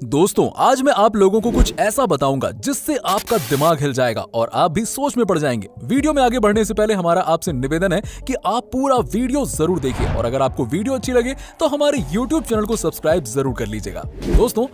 दोस्तों, आज मैं आप लोगों को कुछ ऐसा बताऊंगा जिससे आपका दिमाग हिल जाएगा और आप भी सोच में पड़ जाएंगे। वीडियो में आगे बढ़ने से पहले हमारा आपसे निवेदन है कि आप पूरा वीडियो जरूर देखिए और अगर आपको वीडियो अच्छी लगे तो हमारे YouTube चैनल को सब्सक्राइब जरूर कर लीजिएगा। दोस्तों,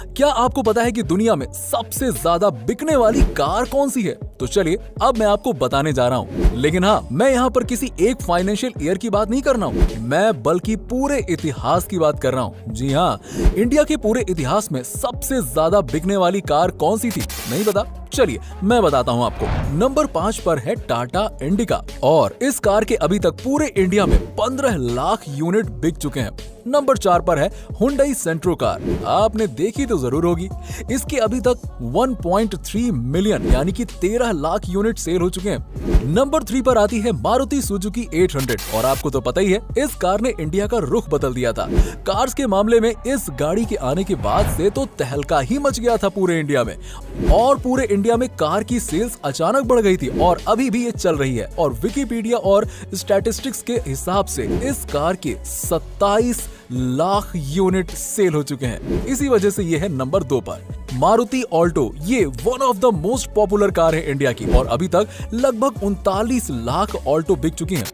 क्या आपको पता है कि दुनिया में सबसे ज्यादा बिकने वाली कार कौन सी है? तो चलिए अब मैं आपको बताने जा रहा हूँ। लेकिन हाँ, मैं यहाँ पर किसी एक फाइनेंशियल ईयर की बात नहीं कर रहा हूँ, मैं बल्कि पूरे इतिहास की बात कर रहा हूँ। जी हाँ, इंडिया के पूरे इतिहास में सबसे ज्यादा बिकने वाली कार कौन सी थी? नहीं पता? चलिए मैं बताता हूँ आपको। नंबर 5 पर है टाटा इंडिका और इस कार के अभी तक पूरे इंडिया में 15 लाख यूनिट बिक चुके हैं। नंबर 4 पर है हुंडई सेंट्रो कार, आपने देखी तो जरूर होगी। इसके अभी तक 1.3 मिलियन यानी कि 13 लाख यूनिट सेल हो चुके हैं। नंबर 3 पर आती है मारुति सुजुकी 800 और आपको तो पता ही है इस कार ने इंडिया का रुख बदल दिया था। कार्स के मामले में इस गाड़ी के आने के बाद से तो तहलका ही मच गया था पूरे इंडिया में और पूरे इंडिया में कार की सेल्स अचानक बढ़ गई थी और अभी भी ये चल रही है। और विकिपीडिया और स्टैटिस्टिक्स के हिसाब से इस कार के 27 लाख यूनिट सेल हो चुके हैं। इसी वजह से ये है नंबर 2 पर। मारुति ऑल्टो ये one of the most popular car है इंडिया की और अभी तक लगभग 39 लाख ऑल्टो बिक चुकी हैं।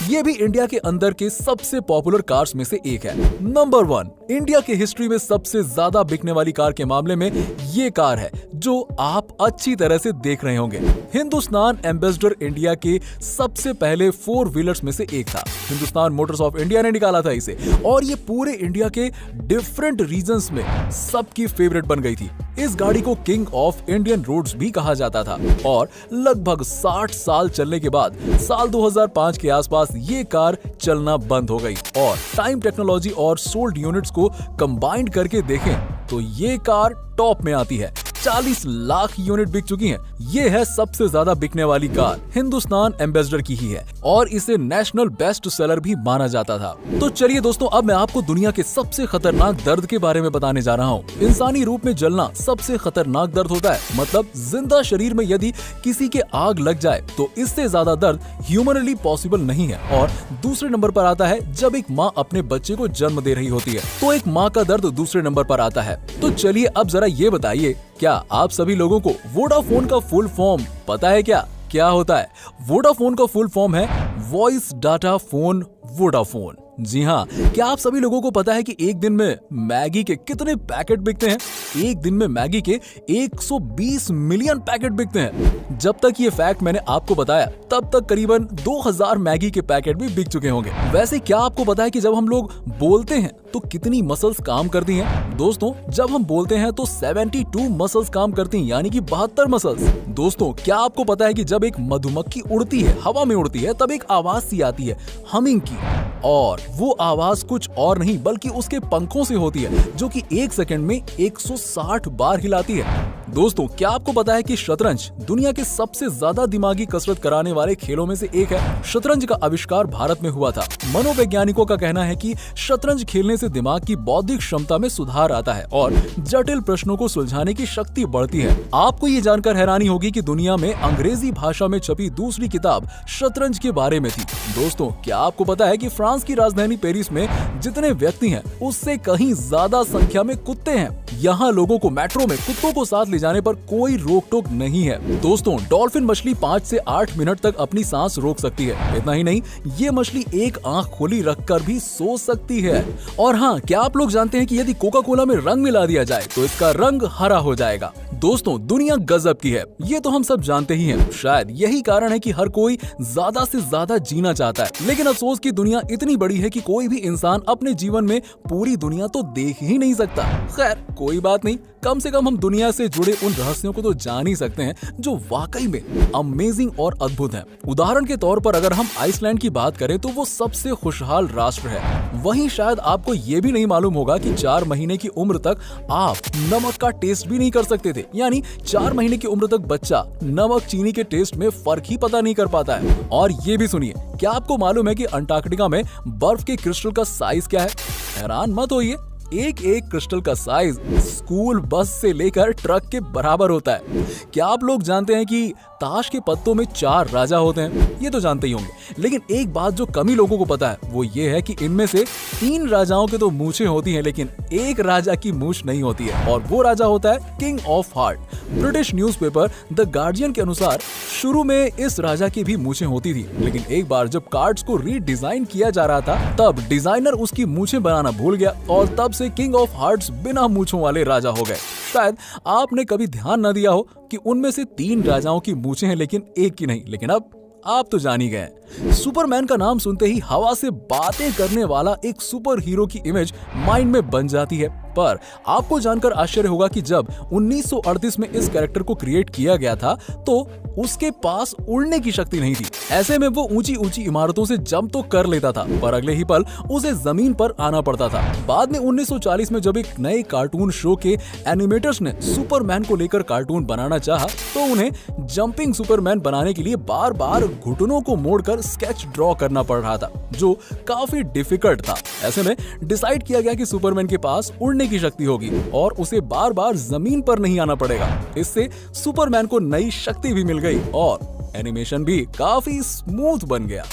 ये भी इंडिया के अंदर के सबसे पॉपुलर कार्स में से एक है। नंबर 1 इंडिया के हिस्ट्री में सबसे ज्यादा बिकने वाली कार के मामले में ये कार है जो आप अच्छी तरह से देख रहे होंगे। हिंदुस्तान एम्बेसडर इंडिया के सबसे पहले 4 व्हीलर्स में से एक था। हिंदुस्तान मोटर्स ऑफ इंडिया ने निकाला था इसे और ये पूरे इंडिया के डिफरेंट रीजन्स में सबकी फेवरेट बन गई थी। इस गाड़ी को किंग ऑफ इंडियन रोड्स भी कहा जाता था और लगभग 60 साल चलने के बाद साल 2005 के आसपास ये कार चलना बंद हो गई और टाइम टेक्नोलॉजी और सोल्ड यूनिट्स को कंबाइंड करके देखें तो ये कार टॉप में आती है। 40 लाख यूनिट बिक चुकी हैं। ये है सबसे ज्यादा बिकने वाली कार, हिंदुस्तान एम्बेसडर की ही है और इसे नेशनल बेस्ट सेलर भी माना जाता था। तो चलिए दोस्तों, अब मैं आपको दुनिया के सबसे खतरनाक दर्द के बारे में बताने जा रहा हूँ। इंसानी रूप में जलना सबसे खतरनाक दर्द होता है। मतलब जिंदा शरीर में यदि किसी के आग लग जाए तो इससे ज्यादा दर्द ह्यूमनली पॉसिबल नहीं है। और दूसरे नंबर पर आता है जब एक माँ अपने बच्चे को जन्म दे रही होती है, तो एक माँ का दर्द दूसरे नंबर पर आता है। तो चलिए अब जरा ये बताइए, क्या आप सभी लोगों को वोडाफोन का फुल फॉर्म पता है? क्या होता है? वोडाफोन का फुल फॉर्म है वॉइस डाटा फोन वोडाफोन। जी हाँ, क्या आप सभी लोगों को पता है कि एक दिन में मैगी के कितने पैकेट बिकते हैं? एक दिन में मैगी के 120 मिलियन पैकेट बिकते हैं। जब तक ये फैक्ट मैंने आपको बताया तब तक करीबन 2000 मैगी के पैकेट भी बिक चुके होंगे। वैसे क्या आपको पता है कि जब हम लोग बोलते हैं तो कितनी मसल्स काम करती हैं? दोस्तों, जब हम बोलते हैं तो 72 मसल्स काम करती हैं, यानी कि 72 मसल्स। दोस्तों, क्या आपको पता है कि जब एक मधुमक्खी उड़ती है, हवा में उड़ती है, तब एक आवाज सी आती है हमिंग की, और वो आवाज कुछ और नहीं बल्कि उसके पंखों से होती है जो कि 1 सेकंड में 160 बार हिलाती है। दोस्तों, क्या आपको पता है कि शतरंज दुनिया के सबसे ज्यादा दिमागी कसरत कराने वाले खेलों में से एक है? शतरंज का आविष्कार भारत में हुआ था। मनोवैज्ञानिकों का कहना है कि शतरंज खेलने से दिमाग की बौद्धिक क्षमता में सुधार आता है और जटिल प्रश्नों को सुलझाने की शक्ति बढ़ती है। आपको ये जानकर हैरानी होगी कि दुनिया में अंग्रेजी भाषा में छपी दूसरी किताब शतरंज के बारे में थी। दोस्तों, क्या आपको पता है कि फ्रांस की राजधानी पेरिस में जितने व्यक्ति हैं उससे कहीं ज्यादा संख्या में कुत्ते हैं। यहाँ लोगों को मेट्रो में कुत्तों को साथ ले जाने पर कोई रोक टोक नहीं है। दोस्तों, डॉल्फिन मछली 5 से 8 मिनट तक अपनी सांस रोक सकती है। इतना ही नहीं, ये मछली एक आंख खोली रखकर भी सो सकती है। और हाँ, क्या आप लोग जानते हैं कि यदि कोका कोला में रंग मिला दिया जाए तो इसका रंग हरा हो जाएगा? दोस्तों, दुनिया गजब की है, ये तो हम सब जानते ही हैं। शायद यही कारण है कि हर कोई ज्यादा से ज्यादा जीना चाहता है, लेकिन अफसोस की दुनिया इतनी बड़ी है कि कोई भी इंसान अपने जीवन में पूरी दुनिया तो देख ही नहीं सकता। खैर कोई बात नहीं, कम से कम हम दुनिया से जुड़े उन रहस्यों को तो जान ही सकते हैं जो वाकई में अमेजिंग और अद्भुत हैं। उदाहरण के तौर पर अगर हम आइसलैंड की बात करें तो वो सबसे खुशहाल राष्ट्र है। वहीं शायद आपको ये भी नहीं मालूम होगा कि 4 महीने की उम्र तक आप नमक का टेस्ट भी नहीं कर सकते थे, यानी 4 महीने की उम्र तक बच्चा नमक चीनी के टेस्ट में फर्क ही पता नहीं कर पाता है। और ये भी सुनिए, क्या आपको मालूम है कि अंटार्कटिका में बर्फ के क्रिस्टल का साइज क्या है? हैरान मत होइए, एक एक क्रिस्टल का साइज स्कूल बस से लेकर ट्रक के बराबर होता है। क्या आप लोग जानते हैं कि ताश के पत्तों में 4 राजा होते हैं? ये तो जानते ही होंगे, लेकिन एक बात जो कम ही लोगों को पता है वो ये है कि इनमें से 3 राजाओं के तो मूछें होती हैं, लेकिन एक राजा की मूछ नहीं होती है, और वो राजा होता है king of heart. British newspaper the guardian के अनुसार शुरू में इस राजा की भी मूछें होती थी, लेकिन एक बार जब कार्ड्स को रीडिजाइन किया जा रहा था तब डिजाइनर उसकी मूछें बनाना भूल गया और तब से किंग ऑफ हार्ट्स बिना मूछों वाले राजा हो गए। शायद आपने कभी ध्यान न दिया हो कि उनमें से 3 राजाओं की मूछें हैं लेकिन एक की नहीं, लेकिन अब आप तो जान ही गए। सुपरमैन का नाम सुनते ही हवा से बातें करने वाला एक सुपर हीरो की इमेज माइंड में बन जाती है, पर आपको जानकर आश्चर्य होगा कि जब 1938 में इस कैरेक्टर को क्रिएट किया गया था तो उसके पास उड़ने की शक्ति नहीं थी। ऐसे में वो ऊंची ऊंची इमारतों से जंप तो कर लेता था, पर अगले ही पल उसे जमीन पर आना पड़ता था। बाद में 1940 में जब एक नए कार्टून शो के एनिमेटर्स ने सुपरमैन को लेकर कार्टून बनाना चाहा तो उन्हें जंपिंग सुपरमैन बनाने के लिए बार बार घुटनों को मोड़कर स्केच ड्रॉ करना पड़ रहा था, जो काफी डिफिकल्ट था। ऐसे में डिसाइड किया गया कि सुपरमैन के पास उड़ने की शक्ति होगी और उसे बार बार जमीन पर नहीं आना पड़ेगा। इससे सुपरमैन को नई शक्ति भी मिल गई और एनिमेशन भी काफी स्मूथ बन गया।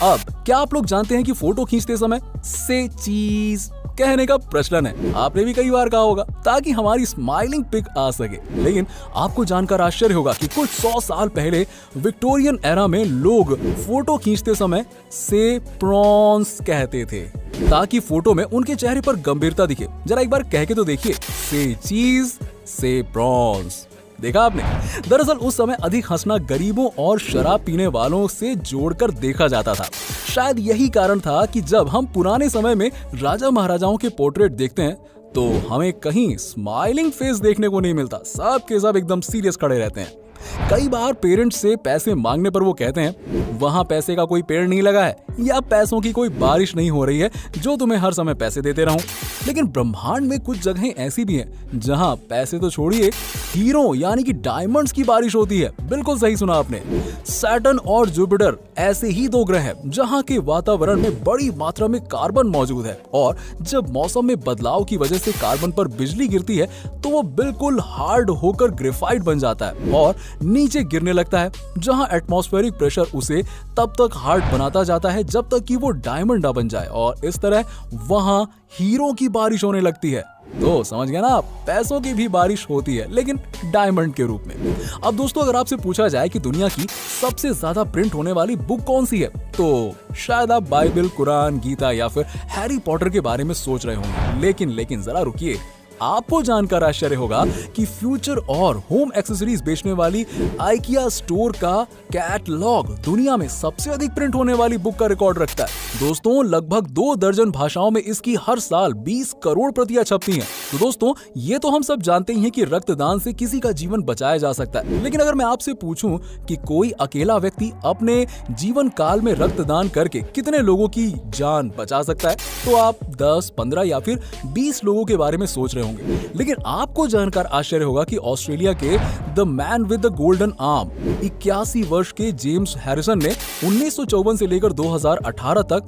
अब क्या आप लोग जानते हैं कि फोटो खींचते समय से चीज कहने का प्रचलन है? आपने भी कई बार कहा होगा ताकि हमारी स्माइलिंग पिक आ सके, लेकिन आपको जानकर आश्चर्य होगा कि कुछ 100 साल पहले विक्टोरियन एरा में लोग फोटो खींचते समय से प्रॉन्स कहते थे ताकि फोटो में उनके चेहरे पर गंभीरता दिखे। जरा एक बार कह के तो देखिए, से चीज से प्रॉन्स। देखा आपने? दरअसल उस समय अधिक हंसना गरीबों और शराब पीने वालों से जोड़कर देखा जाता था। शायद यही कारण था कि जब हम पुराने समय में राजा महाराजाओं के पोर्ट्रेट देखते हैं तो हमें कहीं स्माइलिंग फेस देखने को नहीं मिलता, सब के सब एकदम सीरियस खड़े रहते हैं। कई बार पेरेंट्स से पैसे मांगने पर वो कहते हैं वहां पैसे का कोई पेड़ नहीं लगा है या पैसों की कोई बारिश नहीं हो रही है जो तुम्हें हर समय पैसे देते रहूं। लेकिन ब्रह्मांड में कुछ जगहें ऐसी भी हैं जहां पैसे तो छोड़िए, हीरो यानी कि डायमंड्स की बारिश होती है। बिल्कुल सही सुना आपने। सैटर्न और जुपिटर ऐसे ही 2 ग्रह हैं जहां के वातावरण में बड़ी मात्रा में कार्बन मौजूद है, और जब मौसम में बदलाव की वजह से कार्बन पर बिजली गिरती है तो वो बिल्कुल हार्ड होकर ग्रेफाइट बन जाता है और नीचे गिरने लगता है, जहां एटमॉस्फेरिक प्रेशर उसे तब तक हार्ड बनाता जाता है जब तक कि वो डायमंड ना बन जाए, और इस तरह वहां हीरो की बारिश होने लगती है। तो समझ गया ना, पैसों की भी बारिश होती है लेकिन डायमंड के रूप में। अब दोस्तों, अगर आपसे पूछा जाए कि दुनिया की सबसे ज्यादा प्रिंट होने वाली बुक कौन सी है तो शायद आप बाइबल, कुरान, गीता या फिर हैरी पॉटर के बारे में सोच रहे होंगे। लेकिन जरा रुकिए, आपको जानकर आश्चर्य होगा कि फ्यूचर और होम एक्सेसरीज बेचने वाली आइकिया स्टोर का कैटलॉग दुनिया में सबसे अधिक प्रिंट होने वाली बुक का रिकॉर्ड रखता है। दोस्तों, लगभग 2 दर्जन भाषाओं में इसकी हर साल 20 करोड़ प्रतियां छपती हैं। तो दोस्तों, ये तो हम सब जानते ही हैं कि रक्तदान से किसी का जीवन बचाया जा सकता है, लेकिन अगर मैं आपसे पूछूं कि कोई अकेला व्यक्ति अपने जीवन काल में रक्तदान करके कितने लोगों की जान बचा सकता है, तो आप 10, 15 या फिर 20 लोगों के बारे में सोच रहे होंगे। लेकिन आपको जानकर आश्चर्य होगा कि ऑस्ट्रेलिया के the man with the golden arm 81 वर्ष के जेम्स हैरिसन ने 1954 से लेकर 2018 तक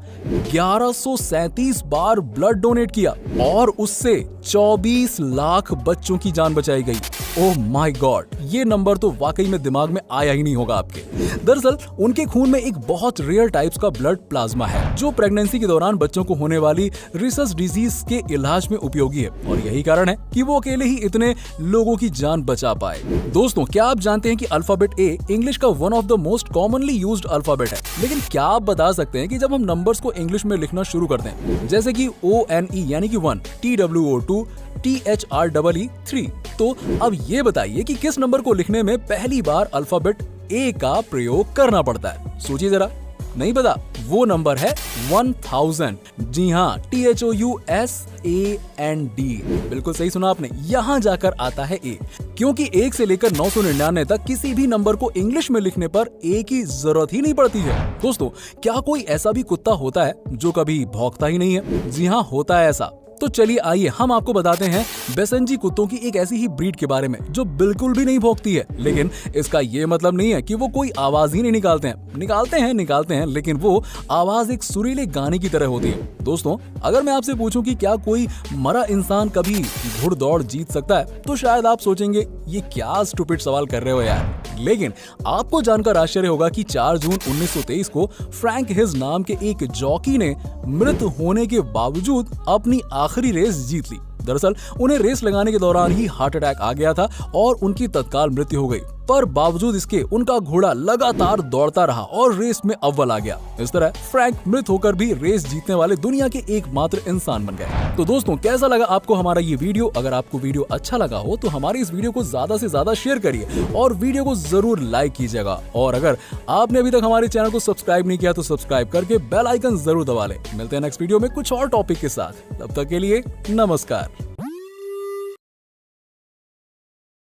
1137 बार ब्लड डोनेट किया और उससे 24 लाख बच्चों की जान बचाई गई। ओह माय गॉड, ये नंबर तो वाकई में दिमाग में आया ही नहीं होगा आपके। दरअसल उनके खून में एक बहुत रेयर टाइप्स का ब्लड प्लाज्मा है जो प्रेगनेंसी के दौरान बच्चों को होने वाली रिसस डिजीज के इलाज में उपयोगी है, और यही कारण है कि वो अकेले ही इतने लोगों की जान बचा पाए। दोस्तों, क्या आप जानते हैं कि अल्फाबेट ए इंग्लिश का one of the most commonly used alphabet है? लेकिन क्या आप बता सकते हैं कि जब हम नंबर्स को इंग्लिश में लिखना शुरू करते हैं, जैसे कि ONE यानी कि 1, TWO 2, THREE 3, तो अब ये बताइए कि किस नंबर को लिखने में पहली बार अल्फाबेट ए का प्रयोग करना पड़ता है? सोचिए जरा। नहीं पता? वो नंबर है 1000। जी हाँ, THOUSAND। बिल्कुल सही सुना आपने, यहाँ जाकर आता है ए, क्योंकि 1 से लेकर 999 तक किसी भी नंबर को इंग्लिश में लिखने पर ए की जरूरत ही नहीं पड़ती है। दोस्तों, क्या कोई ऐसा भी कुत्ता होता है जो कभी भौंकता ही नहीं है? जी हाँ, होता है ऐसा। तो चलिए आइए हम आपको बताते हैं बेसेंजी कुत्तों की एक ऐसी ही ब्रीड के बारे में जो बिल्कुल भी नहीं भौंकती है, लेकिन इसका ये मतलब नहीं है कि वो कोई आवाज ही नहीं निकालते हैं, लेकिन वो आवाज एक सुरीले गाने की तरह होती है। दोस्तों, अगर मैं आपसे पूछूं कि क्या कोई मरा इंसान कभी घुड़दौड़ जीत सकता है, तो शायद आप सोचेंगे ये क्या स्टूपिड सवाल कर रहे हो यार। लेकिन आपको जानकर आश्चर्य होगा कि 4 जून 1923 को फ्रैंक हिज नाम के एक जॉकी ने मृत होने के बावजूद अपनी आखिरी रेस जीत ली। दरअसल उन्हें रेस लगाने के दौरान ही हार्ट अटैक आ गया था और उनकी तत्काल मृत्यु हो गई, पर बावजूद इसके उनका घोड़ा लगातार दौड़ता रहा और रेस में अव्वल आ गया। इस तरह फ्रैंक मृत होकर भी रेस जीतने वाले दुनिया के एकमात्र इंसान बन गए। तो दोस्तों, कैसा लगा आपको हमारा ये वीडियो? अगर आपको वीडियो अच्छा लगा हो तो हमारे इस वीडियो को ज्यादा से ज्यादा शेयर करिए और वीडियो को जरूर लाइक कीजिएगा। और अगर आपने अभी तक हमारे चैनल को सब्सक्राइब नहीं किया तो सब्सक्राइब करके बेल आइकन जरूर दबा लें। मिलते हैं नेक्स्ट वीडियो में कुछ और टॉपिक के साथ। तब तक के लिए नमस्कार।